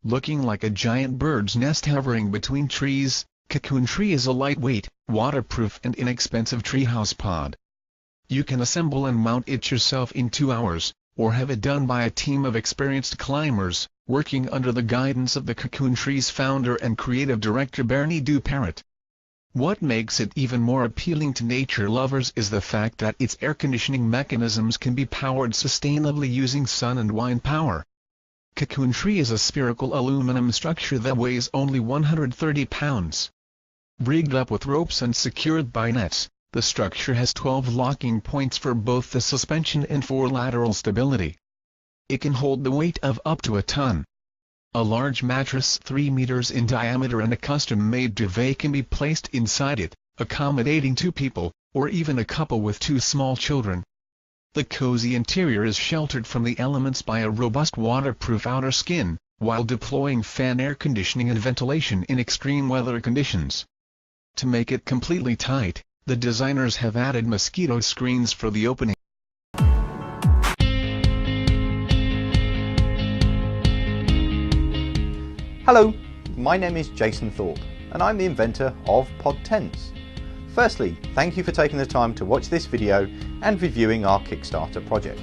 looking like a giant bird's nest hovering between trees. Cocoon Tree is a lightweight, waterproof and inexpensive treehouse pod. You can assemble and mount it yourself in 2 hours, or have it done by a team of experienced climbers, working under the guidance of the Cocoon Tree's founder and creative director Bernie Duparrot. What makes it even more appealing to nature lovers is the fact that its air conditioning mechanisms can be powered sustainably using sun and wind power. Cocoon Tree is a spherical aluminum structure that weighs only 130 pounds. Rigged up with ropes and secured by nets, the structure has 12 locking points for both the suspension and for lateral stability. It can hold the weight of up to a ton. A large mattress 3 meters in diameter and a custom-made duvet can be placed inside it, accommodating 2 people, or even a couple with 2 small children. The cozy interior is sheltered from the elements by a robust waterproof outer skin, while deploying fan air conditioning and ventilation in extreme weather conditions. To make it completely tight, the designers have added mosquito screens for the opening. Hello, my name is Jason Thorpe and I'm the inventor of Pod Tents. Firstly, thank you for taking the time to watch this video and reviewing our Kickstarter project.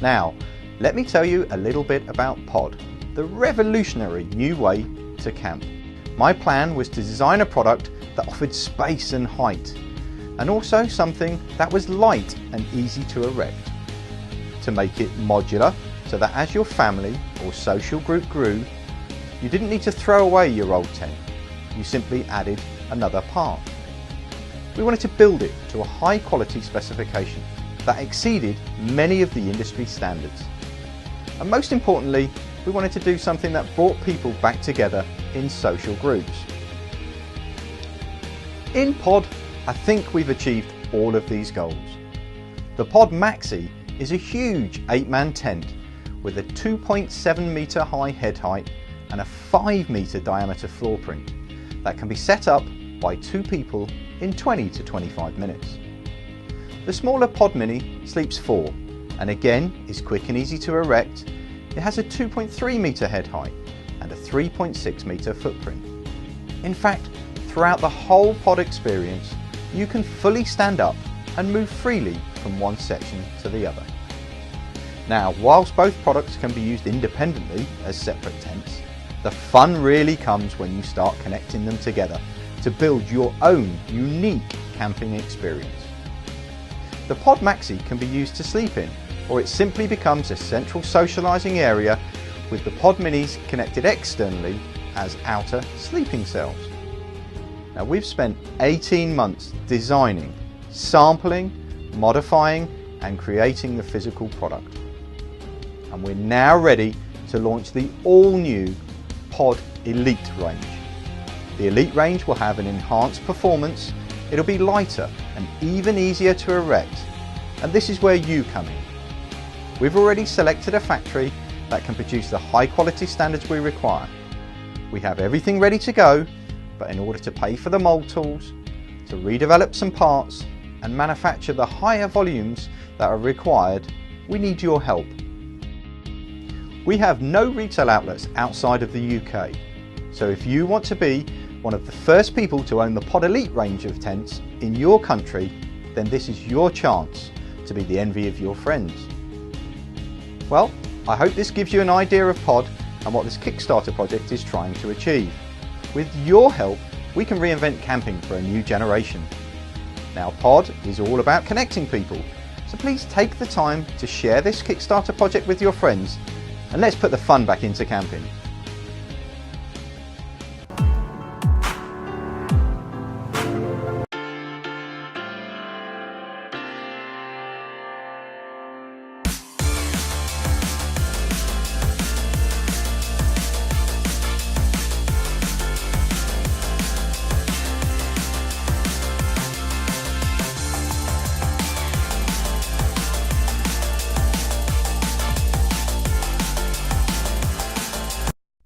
Now, let me tell you a little bit about Pod, the revolutionary new way to camp. My plan was to design a product that offered space and height, and also something that was light and easy to erect. To make it modular, so that as your family or social group grew, you didn't need to throw away your old tent, you simply added another part. We wanted to build it to a high quality specification that exceeded many of the industry standards. And most importantly, we wanted to do something that brought people back together in social groups. In Pod, I think we've achieved all of these goals. The Pod Maxi is a huge 8-man tent with a 2.7 meter high head height and a 5 meter diameter floor print that can be set up by 2 people in 20 to 25 minutes. The smaller Pod Mini sleeps 4 and again is quick and easy to erect. It has a 2.3 meter head height and a 3.6 meter footprint. In fact, throughout the whole Pod experience, you can fully stand up and move freely from one section to the other. Now, whilst both products can be used independently as separate tents, the fun really comes when you start connecting them together to build your own unique camping experience. The Pod Maxi can be used to sleep in, or it simply becomes a central socialising area with the Pod Minis connected externally as outer sleeping cells. Now, we've spent 18 months designing, sampling, modifying and creating the physical product. And we're now ready to launch the all-new Pod Elite range. The Elite range will have an enhanced performance, it'll be lighter and even easier to erect, and this is where you come in. We've already selected a factory that can produce the high quality standards we require. We have everything ready to go, but in order to pay for the mould tools, to redevelop some parts and manufacture the higher volumes that are required, we need your help. We have no retail outlets outside of the UK, so if you want to be one of the first people to own the Pod Elite range of tents in your country, then this is your chance to be the envy of your friends. Well, I hope this gives you an idea of Pod and what this Kickstarter project is trying to achieve. With your help, we can reinvent camping for a new generation. Now, Pod is all about connecting people, so please take the time to share this Kickstarter project with your friends, and let's put the fun back into camping.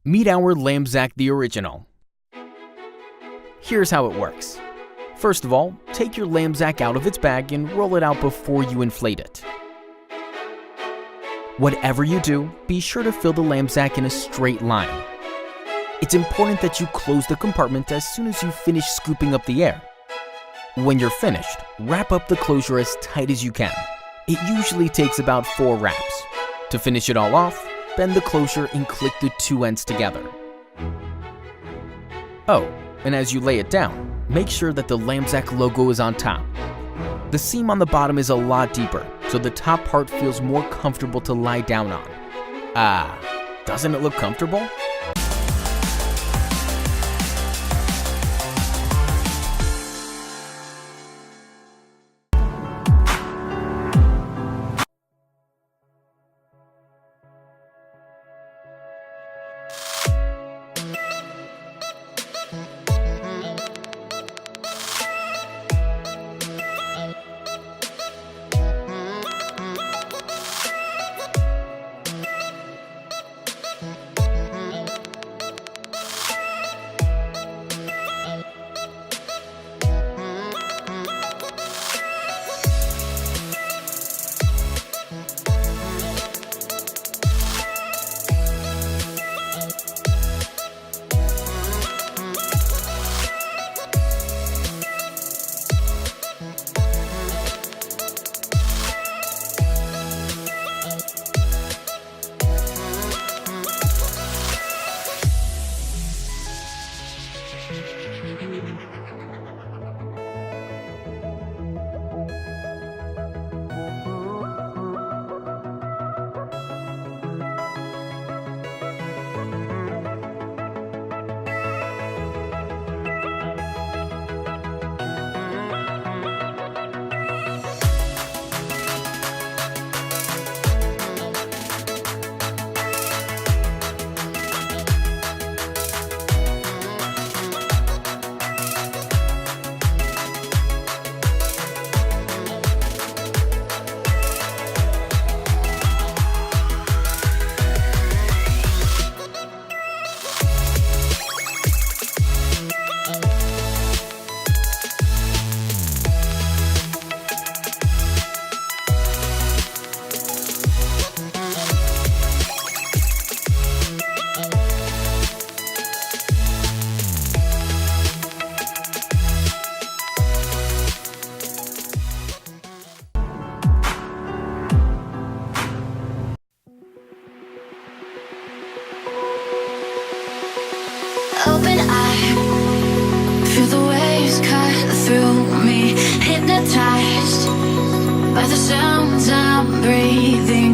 Meet our Lamzac the Original. Here's how it works. First of all, take your Lamzac out of its bag and roll it out before you inflate it. Whatever you do, be sure to fill the Lamzac in a straight line. It's important that you close the compartment as soon as you finish scooping up the air. When you're finished, wrap up the closure as tight as you can. It usually takes about 4 wraps. To finish it all off, bend the closure and click the 2 ends together. Oh, and as you lay it down, make sure that the Lamzac logo is on top. The seam on the bottom is a lot deeper, so the top part feels more comfortable to lie down on. Ah, doesn't it look comfortable? Open eye, feel the waves cut through me, hypnotized by the sounds I'm breathing.